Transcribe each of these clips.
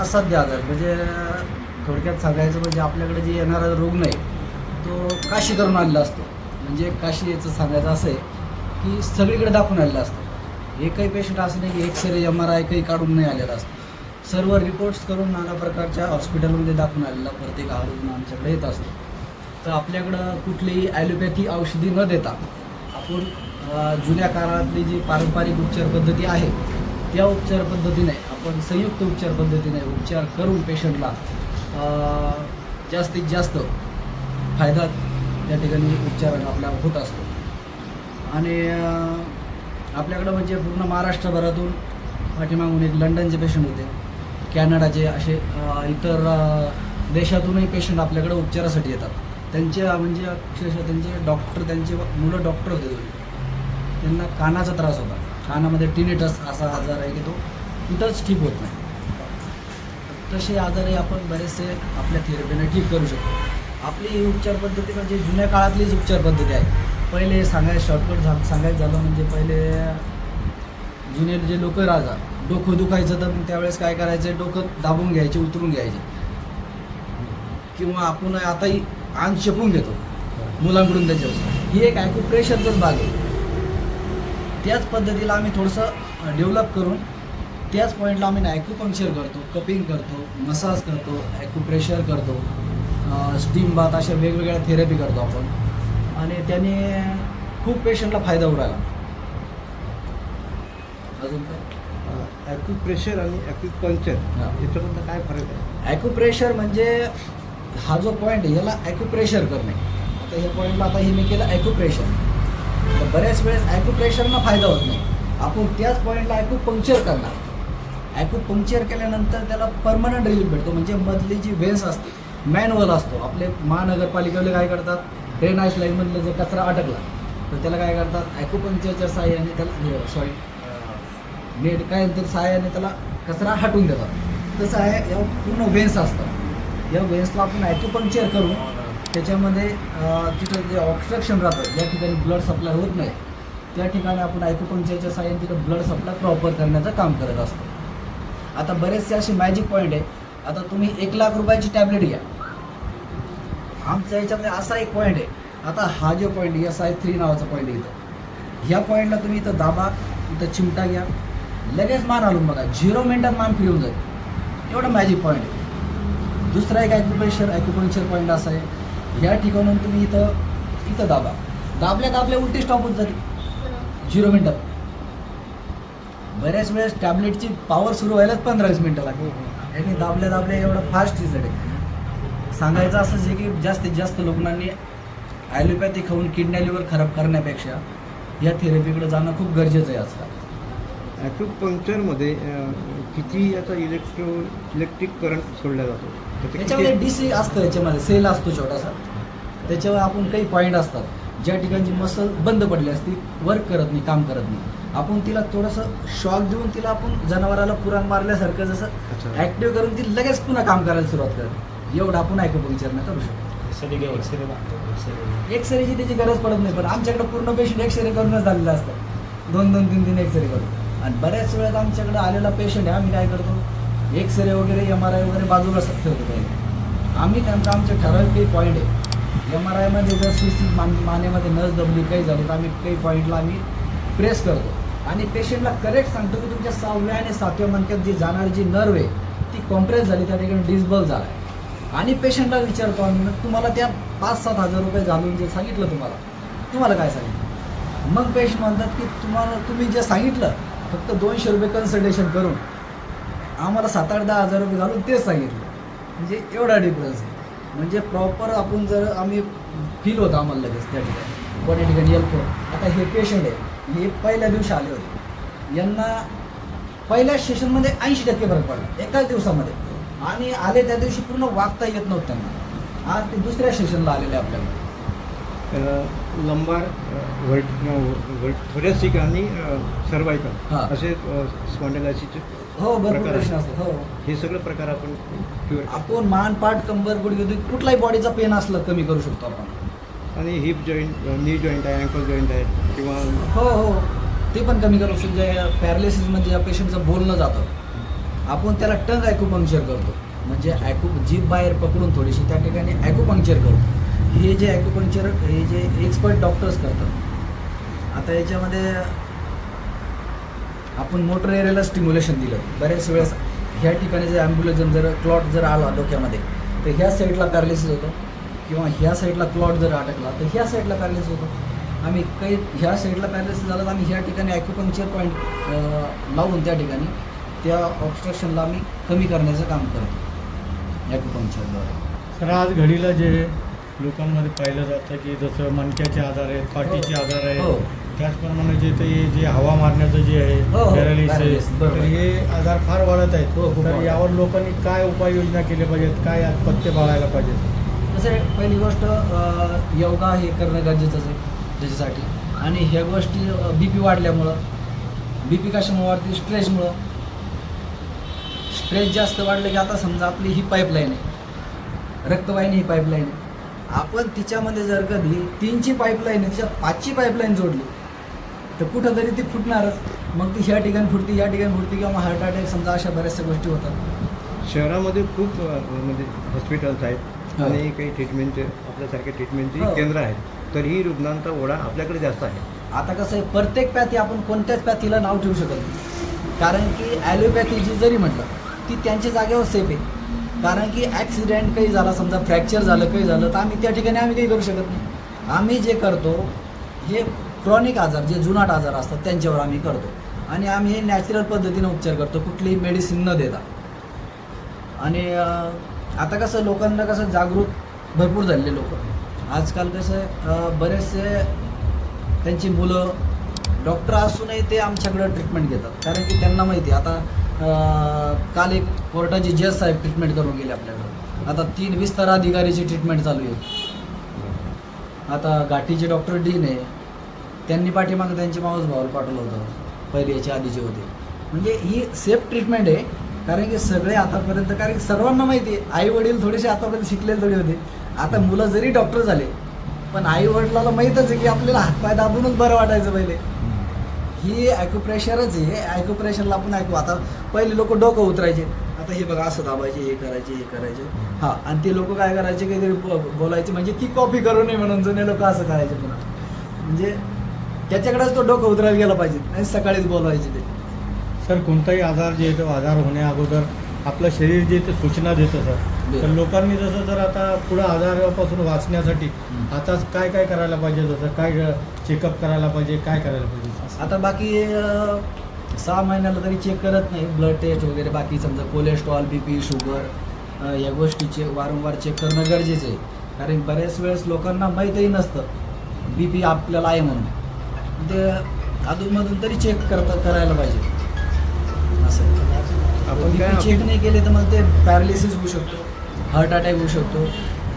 असाध्य आजार म्हणजे थोडक्यात सांगायचं म्हणजे आपल्याकडे जे येणारा रुग्ण आहे तो काशी करून आलेला असतो. म्हणजे काशी याचं सांगायचं असं आहे की सगळीकडे दाखवून आलेला असतो. एकही पेशंट असं नाही की एक्सरे MRI काही काढून नाही आलेला असतो. सर्व रिपोर्ट्स करून नाना प्रकारच्या हॉस्पिटलमध्ये दाखवून आलेला प्रत्येक हा रुग्ण आमच्याकडे येत असतो. तर आपल्याकडं कुठलीही ॲलोपॅथी औषधी न देता आपण जुन्या काळातली जी पारंपरिक उपचार पद्धती आहे त्या उपचार पद्धतीने आपण संयुक्त उपचार पद्धतीने उपचार करून पेशंटला जास्तीत जास्त फायदा त्या ठिकाणी उपचारांना आपला होत असतो. आणि आपल्याकडं म्हणजे पूर्ण महाराष्ट्रभरातून पाठीमागून एक लंडनचे पेशंट होते, कॅनडाचे असे इतर देशातूनही पेशंट आपल्याकडे उपचारासाठी येतात. त्यांच्या म्हणजे अक्षरशः त्यांचे डॉक्टर त्यांचे मुलं डॉक्टर होते दोन्ही. त्यांना कानाचा त्रास होता. कानामध्ये टिनिटस असा आजार आहे की तो कुठंच ठीक होत नाही. तसे आजारही आपण बरेचसे आपल्या थेरपीने ठीक करू शकतो. आपली उपचार पद्धती म्हणजे जुन्या काळातलीच उपचार पद्धती आहे. पहिले शॉर्टकट सांगायचं झालं म्हणजे पहिले जुने जे लोक राजा डोकं दुखायचं तर त्यावेळेस काय करायचं, डोकं दाबून घ्यायचे, उतरून घ्यायचे. किंवा आपण आताही अंग शेपून घेतो मुलांकडून त्याच्यावर. ही एक ॲक्युप्रेशरचाच भाग आहे. त्याच पद्धतीला आम्ही थोडंसं डेव्हलप करून त्याच पॉईंटला आम्ही ॲक्युपंक्चर करतो, कपिंग करतो, मसाज करतो, ॲक्युप्रेशर करतो, स्टीम बाथ अशा वेगवेगळ्या थेरपी करतो आपण. आणि त्याने खूप पेशंटला फायदा होऊ राहिला. अजून काय ॲक्युप्रेशर आणि ॲक्युपंक्चर याच्याबद्दल काय फरक आहे? ॲक्युप्रेशर म्हणजे हा जो पॉईंट आहे याला ॲक्युप्रेशर करणे. आता ह्या पॉईंटला आता हे मी केलं ॲक्युप्रेशर. तर बऱ्याच वेळेस ॲक्युप्रेशरना फायदा होत नाही. आपण त्याच पॉईंटला ॲक्युपंक्चर करणार. ॲक्युपंक्चर केल्यानंतर त्याला परमनंट रिलीफ भेटतो. म्हणजे मधली जी वेन्स असते मॅन्युअल असतो. आपले महानगरपालिकेवाले काय करतात, ड्रेनेज लाईनमधलं जर कचरा अटकला तर त्याला काय करतात, ॲक्युपंक्चरच्या सहाय्याने त्याला नेट काय तर सहाय्याने त्याला कचरा हटवून देतात. तसं आहे या पूर्ण वेन्स असतात. या वेन्सला आपण ॲक्युपंक्चर करून त्याच्यामध्ये तिथं जे ऑब्स्ट्रक्शन राहतं ज्या ठिकाणी ब्लड सप्लाय होत नाही त्या ठिकाणी आपण ॲक्युपंक्चरच्या सहाय्याने तिथं ब्लड सप्लाय प्रॉपर करण्याचं काम करत असतो. आता बरेचसे असे मॅजिक पॉईंट आहे. आता तुम्ही 1 लाख रुपयाची टॅबलेट घ्या. आमच्या याच्यामध्ये असा एक पॉईंट आहे. आता हा जो पॉईंट SI3 नावाचा पॉईंट आहे इथं. ह्या पॉईंटला तुम्ही इथं दाबा, इथं चिमटा घ्या, लगेच मान हलवून बघा, 0 मिनिटात मान फ्री होऊन जाईल. एवढं मॅजिक पॉईंट आहे. दुसरा एक ॲक्युपंक्चर पॉईंट असा आहे. ह्या ठिकाणून तुम्ही इथं दाबा, दाबल्या उलटी स्टॉप होत जाते 0 मिनिटात. बऱ्याच वेळेस टॅबलेटची पॉवर सुरू व्हायलाच 15-20 मिनिटं लागते. आणि दाबल्या एवढं फास्ट रिझल्ट आहे. सांगायचं असंच आहे की जास्तीत जास्त लोकांनी ॲलोपॅथी खाऊन किडनी लिव्हर खराब करण्यापेक्षा या थेरपीकडे जाणं खूप गरजेचं आहे आजकाल. ॲक्युपंक्चरमध्ये किती याचा इलेक्ट्रिक करंट सोडला जातो? त्याच्यामध्ये DC असतं, याच्यामध्ये सेल असतो छोटासा. त्याच्यावर आपण काही पॉईंट असतात ज्या ठिकाणची मसल बंद पडली असती, वर्क करत नाही, काम करत नाही. आपण तिला थोडंसं शॉक देऊन तिला आपण जनावराला पुराण मारल्यासारखं जसं ॲक्टिव्ह करून ती लगेच पुन्हा काम करायला सुरुवात करते. एवढं आपण ॲक्युपंक्चर नाही करू शकतो. एक्सरेची त्याची गरज पडत नाही. पण आमच्याकडे पूर्ण पेशंट एक्सरे करूनच झालेलं असतं. 2-3 एक्सरे करून. आणि बऱ्याच वेळेस आमच्याकडे आलेला पेशंट आहे, आम्ही काय करतो, एक्सरे वगैरे MRI वगैरे बाजूला ठेवतो पहिले. आम्ही त्यांचा आमचे ठराविक काही पॉईंट आहे. MRIमध्ये जर सुस्थित मानेमध्ये नस दबली काही झाली तर आम्ही काही पॉईंटला आम्ही प्रेस करतो. आणि पेशंटला करेक्ट सांगतो की तुमच्या 6व्या आणि 7व्या मणक्यात जी जाणारी जी नर्व आहे ती कॉम्प्रेस झाली, त्या ठिकाणी डिस्बल झाला आहे. आणि पेशंटला विचारतो आम्ही, तुम्हाला त्या 5-7 हजार रुपये घालून जे सांगितलं तुम्हाला काय सांगितलं? मग पेशंट म्हणतात की तुम्ही जे सांगितलं फक्त 200 रुपये कन्सल्टेशन करून आम्हाला 7-8-10 हजार रुपये घालून तेच सांगितलं. म्हणजे एवढा डिफरन्स आहे. म्हणजे प्रॉपर आपण जर आम्ही फील होतं आम्हाला लगेच त्या ठिकाणी कोण्या ठिकाणी हेल्प होतं. आता हे पेशंट आहे, हे पहिल्या दिवशी आले होते. यांना पहिल्या सेशनमध्ये 80% फरक पडला एकाच दिवसामध्ये. आणि आले त्या दिवशी पूर्ण वागता येत नव्हतं त्यांना. आज ते दुसऱ्या सेशनला आलेले आपल्याला. लंबार, थोरॅसिक आणि सर्वायकल असे स्पॉन्डिलायसिसचे भरपूर प्रश्न असतात. हे सगळे प्रकार आपण मान, पाठ, कंबर, गुडघे कुठलाही बॉडीचा पेन असला कमी करू शकतो आपण. आणि हिप जॉईंट, नी जॉईंट आहे, अँकल जॉईंट आहे किंवा ते पण कमी करू शकतो. जे पॅरालिसिसमध्ये या पेशंटचं बोलणं जातं आपण त्याला टंग ॲक्युपंक्चर करतो, म्हणजे जीभ बाहेर पकडून थोडीशी त्या ठिकाणी ॲक्युपंक्चर करतो. हे जे ॲक्युपंक्चर हे जे एक्सपर्ट डॉक्टर्स करतात. आता याच्यामध्ये आपण मोटर एरियाला स्टिम्युलेशन दिलं. बऱ्याच वेळेस ह्या ठिकाणी जर ॲम्ब्युलन्स जर क्लॉट जर आला डोक्यामध्ये तर ह्या साईडला पॅरालिसिस होतं, किंवा ह्या साईडला क्लॉट जर अटकला तर ह्या साईडला पॅरालिसिस होतं. आम्ही काही ह्या साईडला पॅरालिसिस झालं तर आम्ही ह्या ठिकाणी ॲक्युपंक्चर पॉईंट लावून त्या ठिकाणी त्या ऑब्स्ट्रक्शनला आम्ही कमी करण्याचं काम करतो ॲक्युपंक्चरद्वारे. सर आज घडीला जे लोकांमध्ये पाहिलं जातं की जसं मणक्याचे आजार आहेत, पाठीचे आजार हो. आहेत, त्याचप्रमाणे जे हवा मारण्याचं जे आहे हो, पॅरालिसिस, paralysis, बरोबर. तर हे आजार फार वाढत आहेत. हो, खूप तर वाढत. यावर लोकांनी काय उपाययोजना केल्या पाहिजेत, काय पथ्य पाळायला पाहिजेत? कसं आहे, पहिली गोष्ट योगा हे करणं गरजेचंच आहे त्याच्यासाठी. आणि ह्या गोष्टी BP वाढल्यामुळं, BP कशामुळे वाढते? स्ट्रेसमुळं. स्ट्रेस जास्त वाढलं की आता समजा आपली ही पाईपलाईन आहे, रक्तवाहिनी ही पाईपलाईन आहे, आपण तिच्यामध्ये जर कधी 3ची पाईपलाईन आहे तिच्यात 5ची पाईपलाईन जोडली तर कुठं तरी ती फुटणारच. मग ती ह्या ठिकाणी फुटते, या ठिकाणी फुटते, किंवा हार्ट अटॅक समजा अशा बऱ्याचशा गोष्टी होतात. शहरामध्ये खूप म्हणजे हॉस्पिटल्स आहेत हो. आणि काही ट्रीटमेंटचे आपल्यासारखे ट्रीटमेंटची हो. केंद्र आहेत, तर ही रुग्णांचा ओढा आपल्याकडे जास्त आहे. आता कसं आहे, प्रत्येक पॅथी आपण कोणत्याच पॅथीला नाव ठेवू शकत नाही, कारण की ॲलोपॅथी जी जरी म्हटलं ती त्यांच्या जागेवर सेफ आहे. कारण की ॲक्सिडेंट काही झाला, समजा फ्रॅक्चर झालं, काही झालं, तर आम्ही त्या ठिकाणी काही करू शकत नाही. आम्ही जे करतो हे क्रॉनिक आजार, जे जुनाट आजार असतात त्यांच्यावर आम्ही करतो, आणि आम्ही हे नॅचरल पद्धतीने उपचार करतो, कुठलीही मेडिसिन न देता. आणि आता कसं लोकांना कसं जागरूक भरपूर झालेले लोक आजकाल. कसं बरेचसे त्यांची मुलं डॉक्टर असूनही ते आमच्याकडं ट्रीटमेंट घेतात, कारण की त्यांना माहिती आहे. आता काल एक कोर्टाचे जज साहेब ट्रीटमेंट करून गेले आपल्याकडं. आता 3 विस्तार अधिकारीची ट्रीटमेंट चालू आहे. आता घाटीचे डॉक्टर डीन आहे, त्यांनी पाठीमागं त्यांचे माऊस भावाला पाठवलं होतं पहिले, याच्या आधीचे होते. म्हणजे ही सेफ ट्रीटमेंट आहे, कारण की सगळे आतापर्यंत, कारण की सर्वांना माहिती आहे आई वडील थोडेसे आतापर्यंत शिकलेले थोडे होते. आता मुलं जरी डॉक्टर झाले पण आई वडिलाला माहीतच आहे की आपल्याला हातपाय दाबूनच बरं वाटायचं पहिले. ही ॲक्युप्रेशरच आहे. ॲक्युप्रेशरला आपण आता पहिले लोक डोकं उतरायचे, आता हे बघा असं दाबायचे, हे करायचे, हे करायचे. हां, आणि ते लोक काय करायचे, काहीतरी बोलायचे, म्हणजे ती कॉपी करू नये म्हणून जुने लोक असं करायचे. पुन्हा म्हणजे त्याच्याकडेच तो डोकं उतरायला गेला पाहिजे, आणि सकाळीच बोलवायचे ते. सर कोणताही आजार जे आहे तो आजार होण्या अगोदर आपलं शरीर जे ते सूचना देतं सर. तर लोकांनी जसं जर आता पुढं आजारापासून वाचण्यासाठी आता काय काय करायला पाहिजे, जसं काय चेकअप करायला पाहिजे, काय करायला पाहिजे? आता बाकी 6 महिन्याला तरी चेक करत नाही, ब्लड टेस्ट वगैरे, बाकी समजा कोलेस्ट्रॉल, BP, शुगर, या गोष्टीचे वारंवार चेक करणं गरजेचं आहे. कारण बऱ्याच वेळेस लोकांना माहीतही नसतं BP आपल्याला आहे म्हणून. ते अधूनमधून तरी चेक करायला पाहिजे. असं आपण काय चेक नाही केले तर मग ते पॅरालिसिस होऊ शकतो, हार्ट अटॅक होऊ शकतो.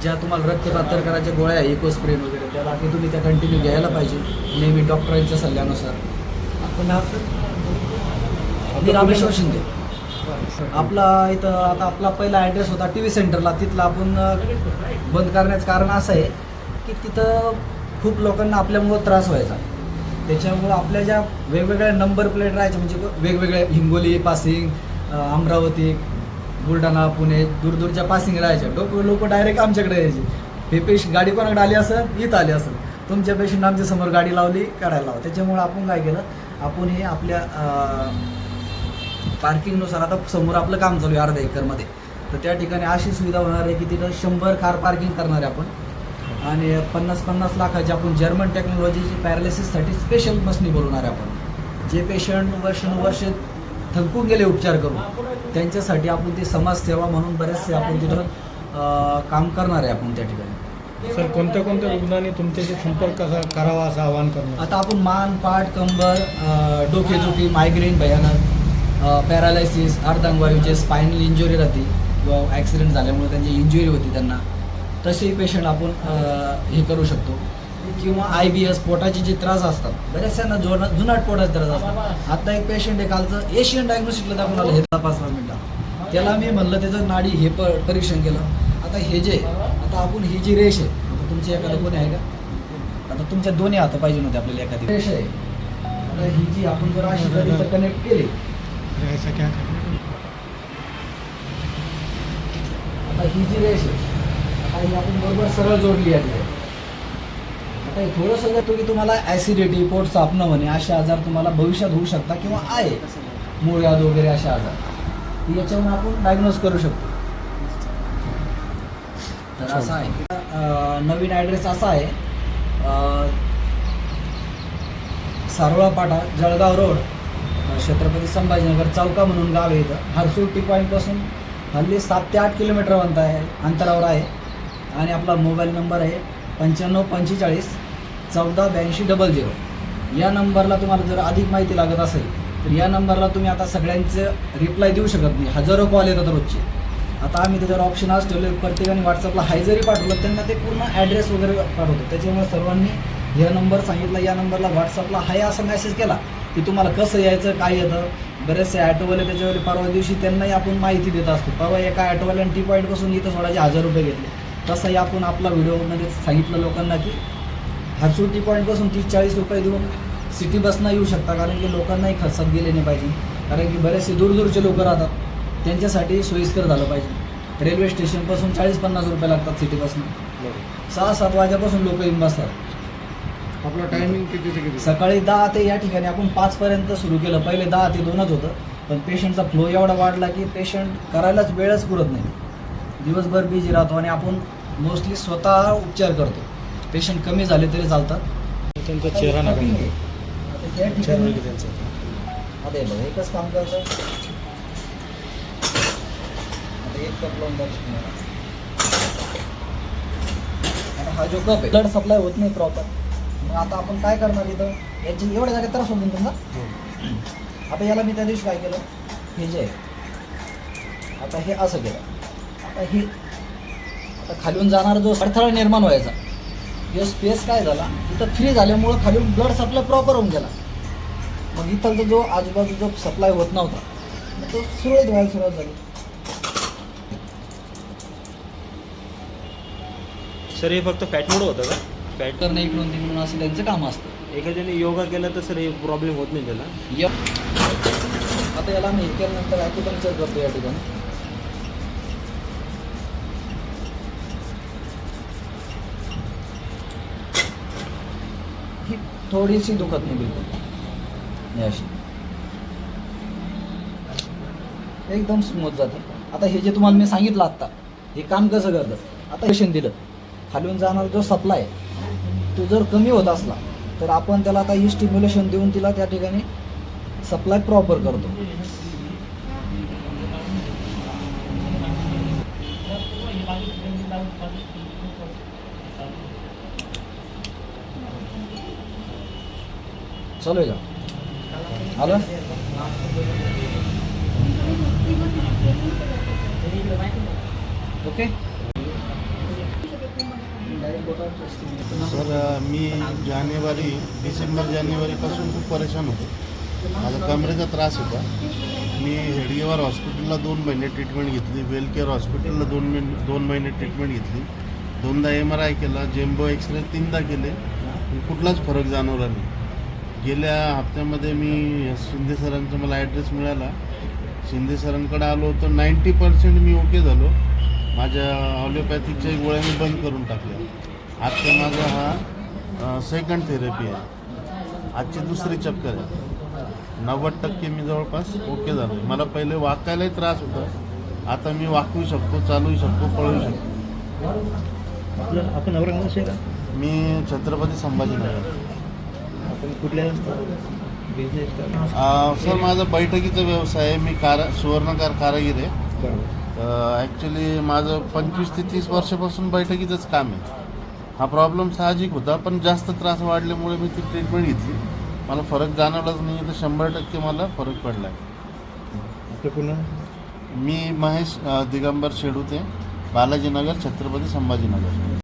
ज्या तुम्हाला रक्त पातळ करायच्या गोळ्या आहे, इकोस्प्रिन वगैरे, त्या बाकी तुम्ही त्या कंटिन्यू घ्यायला पाहिजे नेहमी डॉक्टरांच्या सल्ल्यानुसार. मी रामेश्वर शिंदे. आपला इथं आता आपला पहिला ॲड्रेस होता TV सेंटरला, तिथला आपण बंद करण्याचं कारण असं आहे की तिथं खूप लोकांना आपल्यामुळं त्रास व्हायचा. त्याच्यामुळं आपल्या ज्या वेगवेगळ्या नंबर प्लेट राहायच्या, म्हणजे वेगवेगळ्या हिंगोली पासिंग, अमरावती, बुलढाणा, पुणे, दूरदूरच्या पासिंग राहायच्या. लोक डायरेक्ट आमच्याकडे यायचे. हे पेशंट गाडी कोणाकडे आली असेल, इथं आली असेल, तुमच्या पेशंट आमच्या समोर गाडी लावली, काढायला लावा. त्याच्यामुळं आपण काय केलं, आपण हे आपल्या पार्किंगनुसार, आता समोर आपलं काम चालू आहे अर्ध्या एकरमध्ये, तर त्या ठिकाणी अशी सुविधा होणार आहे की तिथं 100 कार पार्किंग करणार आहे आपण. आणि 50-50 लाखाची आपण जर्मन टेक्नॉलॉजीची पॅरालिसिससाठी स्पेशल मशनी बोलवणार आहे आपण. जे पेशंट वर्षानुवर्ष थंकून गेले उपचार करून, त्यांच्यासाठी आपण ती समाजसेवा म्हणून बरेचसे आपण तिथं काम करणार आहे आपण त्या ठिकाणी. सर कोणत्या कोणत्या रुग्णांनी तुमच्याशी संपर्क कसा करावा असं आवाहन करणार? आता आपण मान, पाठ, कंबर, डोकेदुखी, मायग्रेन भयानक, पॅरालायसिस, अर्धांगवायू, जे स्पायनल इंजुरी राहते किंवा ॲक्सिडेंट झाल्यामुळे त्यांची इंजुरी होती त्यांना, तसेही पेशंट आपण हे करू शकतो. किंवा IBS, पोटाचे जे त्रास असतात, बऱ्याचशांना जुनाट पोटाचे त्रास असतात. आता एक पेशंट आहे कालचं एशियन डायग्नोस्टिकला दाखवून आलं, हे 5 मिनिटात. त्याला मी म्हणलं त्याचं नाडी हे परीक्षण केलं. आता हे जे आता आपण ही जी रेष आहे, आता तुमची एखादं कोणी आहे का? आता तुमच्या दोन्ही हात पाहिजे नव्हते आपल्याला एखादी रेष आहे. आता ही जी आपण जर अशी कनेक्ट केली, आता ही जी रेष आहे आता ही आपण बरोबर सरळ जोडली आहे तिथे. आता हे थोडंसं जर तुम्हाला ॲसिडिटी, पोट सापणं म्हणे असे आजार तुम्हाला भविष्यात होऊ शकता किंवा आहे मूळव्याध वगैरे असे आजार याच्यावरून आपण डायग्नोज करू शकतो. तर असं आहे. नवीन ॲड्रेस असा आहे सारोळा पाटा, जळगाव रोड, छत्रपती संभाजीनगर चौका म्हणून गाव आहे इथं. हरसूळ टी पॉईंटपासून हल्ली 7 ते 8 किलोमीटर अंतरावर आहे. आणि आपला मोबाईल नंबर आहे 9545 148200. या नंबरला तुम्हाला जर अधिक माहिती लागत असेल तर या नंबरला तुम्ही आता सगळ्यांचं रिप्लाय देऊ शकत नाही, हजारो कॉल येतात रोजचे. आता आम्ही त्याच्यावर ऑप्शन आज ठेवले, प्रत्येकाने व्हॉट्सअपला हाय जरी पाठवलं त्यांना ते पूर्ण ॲड्रेस वगैरे पाठवतो. त्याच्यामुळे सर्वांनी या नंबर सांगितला, या नंबरला व्हॉट्सअपला हाय असा मेसेज केला की तुम्हाला कसं यायचं, काय येतं. बरेचसे ॲटोवाले त्याच्यावर परवा दिवशी त्यांनाही आपण माहिती देत असतो. परवा एका ॲटोवाल्याने टी पॉईंटपासून इथं सोडायचे 1000 रुपये घेतले. तसंही आपण आपला व्हिडिओमध्ये सांगितलं लोकांना की हरसूळ टी पॉईंटपासून 30-40 रुपये देऊन सिटी बसनं येऊ शकता, कारण की लोकांनाही खर्चात गेले नाही पाहिजे. कारण की बरेचसे दूरदूरचे लोक राहतात, त्यांच्यासाठी सोयीस्कर झालं पाहिजे. रेल्वे स्टेशनपासून 40-50 रुपये लागतात सिटी बसनं. 6-7 वाजेपासून लोक येऊन बसतात. आपलं टायमिंग किती ते किती? सकाळी 10 ते या ठिकाणी आपण 5 पर्यंत सुरू केलं. पहिले 10 ते 2च होतं, पण पेशंटचा फ्लो एवढा वाढला की पेशंट करायलाच वेळच पुरत नाही, दिवसभर बिझी राहतो. आणि आपण मोस्टली स्वतः उपचार करतो. पेशंट कमी झाले तरी चालतात. त्यांचा चेहरा नका आता या ठिकाणी आता हे बघा एकच काम करतं. आता एक कप लावून द्या तुम्हाला. आता हा जो कप आहे ब्लड सप्लाय होत नाही प्रॉपर. मग आता आपण काय करणार इथं, याची एवढ्या जागेत त्रास होतो तुमचा. आता याला मी त्या दिवशी काय केलं, हे जे आहे आता हे असं केलं. आता हे आता खालून जाणारा जो अडथळा निर्माण व्हायचा, जो स्पेस काय झाला इथं फ्री झाल्यामुळं खालून ब्लड सप्लाय प्रॉपर होऊन गेला. मग इथं जो आजूबाजू जो सप्लाय होत नव्हता मग तो सुरळीत व्हायला सुरुवात झाली. सर हे फक्त फॅटमुळे होतं का? फॅट तर नाही इकडून तिकडून असं त्यांचं काम असतं. एखाद्याने योगा केला तर सर हे प्रॉब्लेम होत नाही त्याला. आता याला मी हे केल्यानंतर ॲक्युपंक्चर करतो या ठिकाणी. ही थोडीशी दुखत नाही बिलकुल, हे अशी एकदम स्मूथ जाते. आता हे जे तुम्हाला मी सांगितलं आत्ता हे काम कसं करतं, आता पेशंट दिलं खालून जाणारा जो सप्लाय तो जर कमी होत असला तर आपण त्याला आता ही स्टिम्युलेशन देऊन तिला त्या ठिकाणी सप्लाय प्रॉपर करतो. चालू आहे का? आलं? ओके. सर मी डिसेंबर जानेवारीपासून खूप परेशान होतो. माझा कमरेचा त्रास होता. मी हेडगेवार हॉस्पिटलला 2 महिने ट्रीटमेंट घेतली, वेलकेअर हॉस्पिटलला 2 महिने ट्रीटमेंट घेतली, 2दा MRI केला, जेम्बो एक्सरे 3दा केले, पण कुठलाच फरक जाणवला नाही. गेल्या हप्त्यामध्ये मी शिंदे सरांचा मला ॲड्रेस मिळाला, शिंदे सरांकडे आलो होतो. 90% मी ओके झालो. माझ्या ऑलिओपॅथिकच्या गोळ्या मी बंद करून टाकल्या. आजचा माझा हा सेकंड थेरपी आहे, आजची 2री चक्कर आहे. 90% मी जवळपास ओके झालो. मला पहिले वाकायलाही त्रास होता, आता मी वाकू शकतो, चालू शकतो, पळू शकतो. आपण औरंगाबाद शहर, मी छत्रपती संभाजीनगर. आपण कुठल्या सर माझा बैठकीचा व्यवसाय आहे. मी सुवर्णकार कारागीर आहे. ॲक्च्युली माझं 25 ते 30 वर्षापासून बैठकीचंच काम आहे. हा प्रॉब्लेम साहजिक होता, पण जास्त त्रास वाढल्यामुळे मी ती ट्रीटमेंट घेतली. मला फरक जाणवलाच नाही, तर 100% मला फरक पडला. आपलं पुन्हा मी महेश दिगंबर शेडूते, बालाजीनगर, छत्रपती संभाजीनगर.